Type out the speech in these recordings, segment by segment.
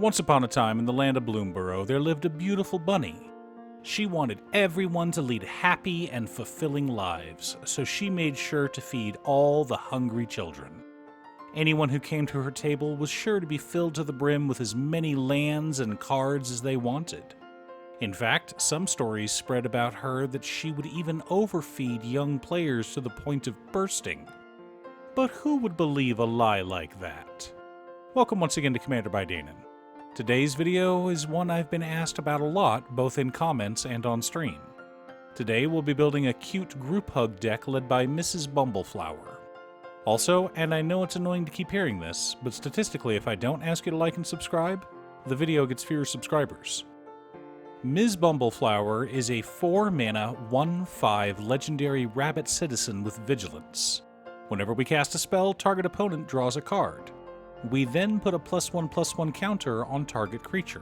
Once upon a time in the land of Bloomborough, there lived a beautiful bunny. She wanted everyone to lead happy and fulfilling lives, so she made sure to feed all the hungry children. Anyone who came to her table was sure to be filled to the brim with as many lands and cards as they wanted. In fact, some stories spread about her that she would even overfeed young players to the point of bursting. But who would believe a lie like that? Welcome once again to Commander by Danon. Today's video is one I've been asked about a lot, both in comments and on stream. Today we'll be building a cute group hug deck led by Mrs. Bumbleflower. Also, and I know it's annoying to keep hearing this, but statistically if I don't ask you to like and subscribe, the video gets fewer subscribers. Ms. Bumbleflower is a 4-mana, 1/5 legendary rabbit citizen with vigilance. Whenever we cast a spell, target opponent draws a card. We then put a +1/+1 counter on target creature.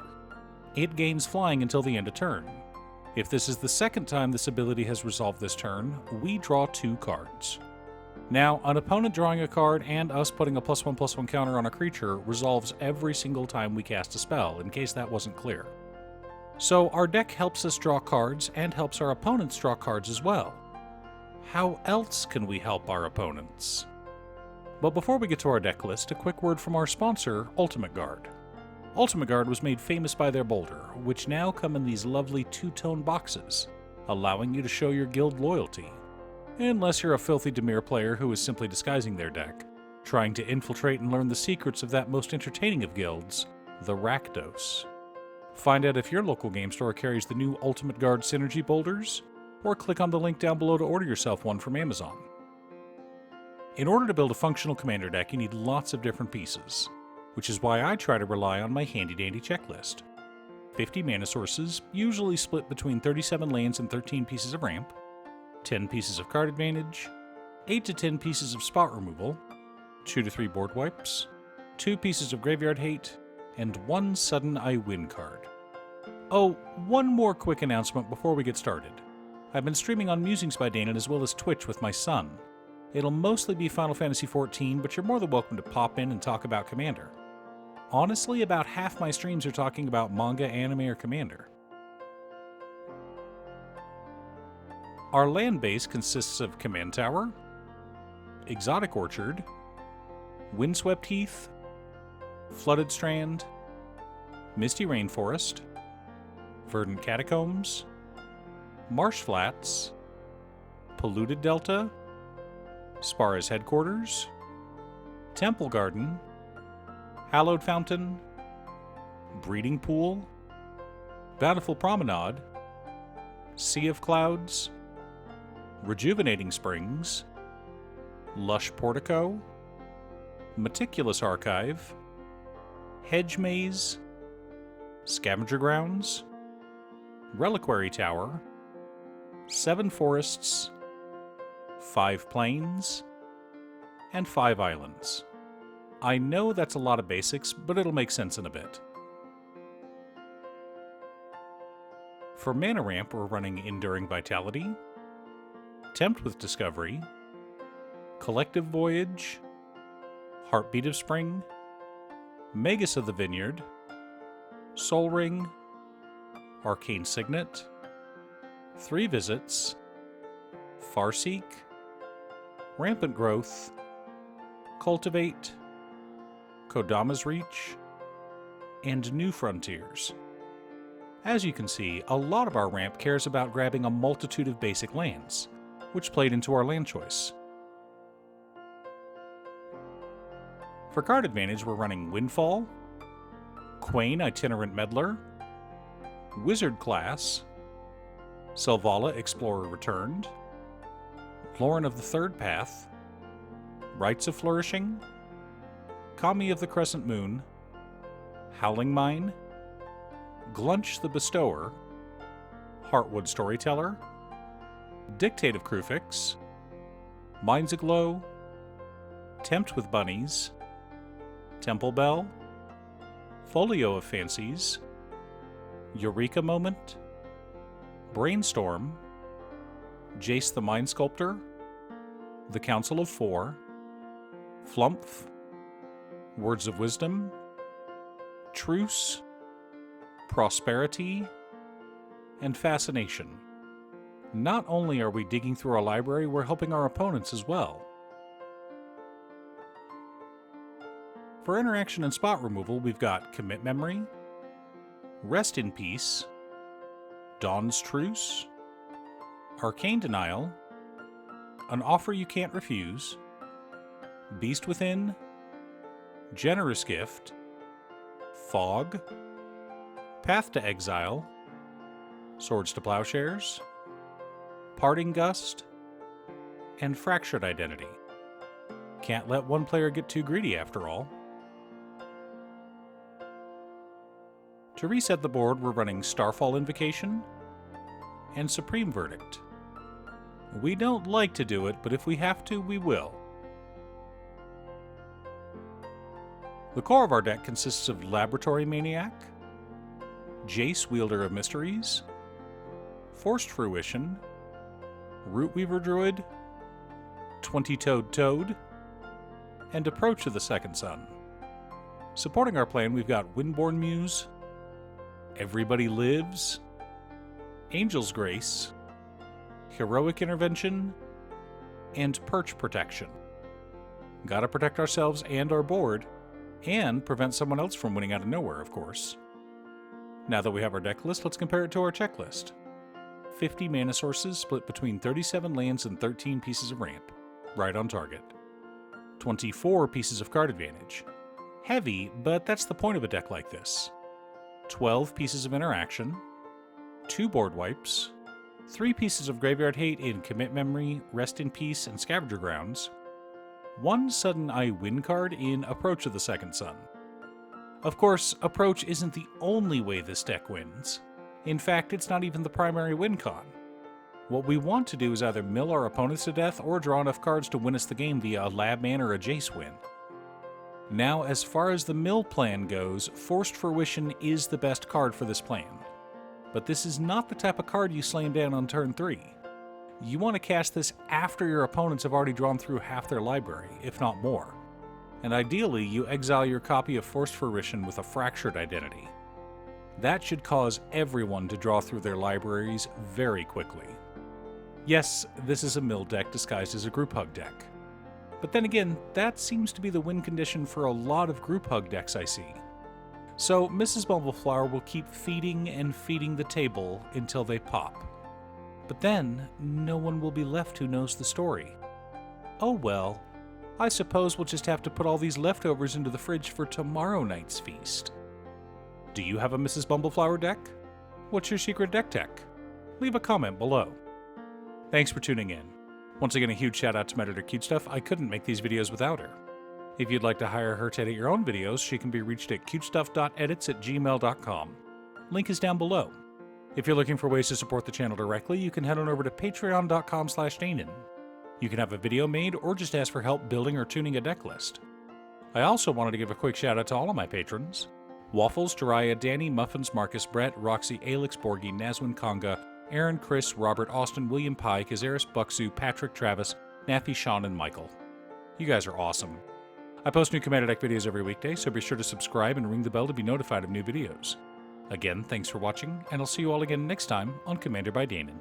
It gains flying until the end of turn. If this is the second time this ability has resolved this turn, we draw 2 cards. Now, an opponent drawing a card and us putting a +1/+1 counter on a creature resolves every single time we cast a spell, in case that wasn't clear. So our deck helps us draw cards and helps our opponents draw cards as well. How else can we help our opponents? But before we get to our deck list, a quick word from our sponsor, Ultimate Guard. Ultimate Guard was made famous by their boulder, which now come in these lovely 2-tone boxes, allowing you to show your guild loyalty. Unless you're a filthy Dimir player who is simply disguising their deck, trying to infiltrate and learn the secrets of that most entertaining of guilds, the Rakdos. Find out if your local game store carries the new Ultimate Guard Synergy boulders, or click on the link down below to order yourself one from Amazon. In order to build a functional commander deck, you need lots of different pieces, which is why I try to rely on my handy-dandy checklist. 50 mana sources, usually split between 37 lands and 13 pieces of ramp, 10 pieces of card advantage, 8 to 10 pieces of spot removal, 2 to 3 board wipes, 2 pieces of graveyard hate, and 1 sudden I win card. Oh, one more quick announcement before we get started. I've been streaming on Musings by Danon as well as Twitch with my son. It'll mostly be Final Fantasy XIV, but you're more than welcome to pop in and talk about Commander. Honestly, about half my streams are talking about manga, anime, or Commander. Our land base consists of Command Tower, Exotic Orchard, Windswept Heath, Flooded Strand, Misty Rainforest, Verdant Catacombs, Marsh Flats, Polluted Delta, Spara's Headquarters, Temple Garden, Hallowed Fountain, Breeding Pool, Bountiful Promenade, Sea of Clouds, Rejuvenating Springs, Lush Portico, Meticulous Archive, Hedge Maze, Scavenger Grounds, Reliquary Tower, 7 Forests, 5 Plains, and 5 Islands. I know that's a lot of basics, but it'll make sense in a bit. For mana ramp, we're running Enduring Vitality, Tempt with Discovery, Collective Voyage, Heartbeat of Spring, Magus of the Vineyard, Soul Ring, Arcane Signet, 3 Visits, Farseek, Rampant Growth, Cultivate, Kodama's Reach, and New Frontiers. As you can see, a lot of our ramp cares about grabbing a multitude of basic lands, which played into our land choice. For card advantage, we're running Windfall, Quain Itinerant Meddler, Wizard Class, Selvala Explorer Returned, Lauren of the Third Path, Rites of Flourishing, Kami of the Crescent Moon, Howling Mine, Glunch the Bestower, Heartwood Storyteller, Dictate of Krufix, Minds Aglow, Tempt with Bunnies, Temple Bell, Folio of Fancies, Eureka Moment, Brainstorm, Jace the Mind Sculptor, The Council of Four, Flumph, Words of Wisdom, Truce, Prosperity, and Fascination. Not only are we digging through our library, we're helping our opponents as well. For interaction and spot removal, we've got Commit Memory, Rest in Peace, Dawn's Truce, Arcane Denial, An Offer You Can't Refuse, Beast Within, Generous Gift, Fog, Path to Exile, Swords to Plowshares, Parting Gust, and Fractured Identity. Can't let one player get too greedy after all. To reset the board, we're running Starfall Invocation and Supreme Verdict. We don't like to do it, but if we have to, we will. The core of our deck consists of Laboratory Maniac, Jace, Wielder of Mysteries, Forced Fruition, Rootweaver Druid, 20-Toed Toad, and Approach of the Second Sun. Supporting our plan, we've got Windborn Muse, Everybody Lives, Angel's Grace, Heroic Intervention, and Perch Protection. Gotta protect ourselves and our board, and prevent someone else from winning out of nowhere, of course. Now that we have our deck list, let's compare it to our checklist. 50 mana sources split between 37 lands and 13 pieces of ramp. Right on target. 24 pieces of card advantage. Heavy, but that's the point of a deck like this. 12 pieces of interaction, 2 board wipes, 3 pieces of graveyard hate in Commit Memory, Rest in Peace, and Scavenger Grounds, 1 Sudden Eye win card in Approach of the Second Sun. Of course, Approach isn't the only way this deck wins. In fact, it's not even the primary win con. What we want to do is either mill our opponents to death or draw enough cards to win us the game via a Lab Man or a Jace win. Now, as far as the mill plan goes, Forced Fruition is the best card for this plan. But this is not the type of card you slam down on turn 3. You want to cast this after your opponents have already drawn through half their library, if not more. And ideally, you exile your copy of Forced Fruition with a Fractured Identity. That should cause everyone to draw through their libraries very quickly. Yes, this is a mill deck disguised as a group hug deck. But then again, that seems to be the win condition for a lot of group hug decks I see. So Mrs. Bumbleflower will keep feeding and feeding the table until they pop. But then, no one will be left who knows the story. Oh well, I suppose we'll just have to put all these leftovers into the fridge for tomorrow night's feast. Do you have a Mrs. Bumbleflower deck? What's your secret deck tech? Leave a comment below. Thanks for tuning in. Once again, a huge shout out to my editor cutestuff. I couldn't make these videos without her. If you'd like to hire her to edit your own videos, she can be reached at cutestuff.edits@gmail.com. Link is down below. If you're looking for ways to support the channel directly, you can head on over to patreon.com/Danon. You can have a video made or just ask for help building or tuning a deck list. I also wanted to give a quick shout out to all of my patrons. Waffles, Jiraiya, Danny, Muffins, Marcus, Brett, Roxy, Alex, Borgie, Nazwin, Conga, Aaron, Chris, Robert, Austin, William Pye, Kazaris, Buxu, Patrick, Travis, Naffy, Sean, and Michael. You guys are awesome. I post new Commander Deck videos every weekday, so be sure to subscribe and ring the bell to be notified of new videos. Again, thanks for watching, and I'll see you all again next time on Commander by Danon.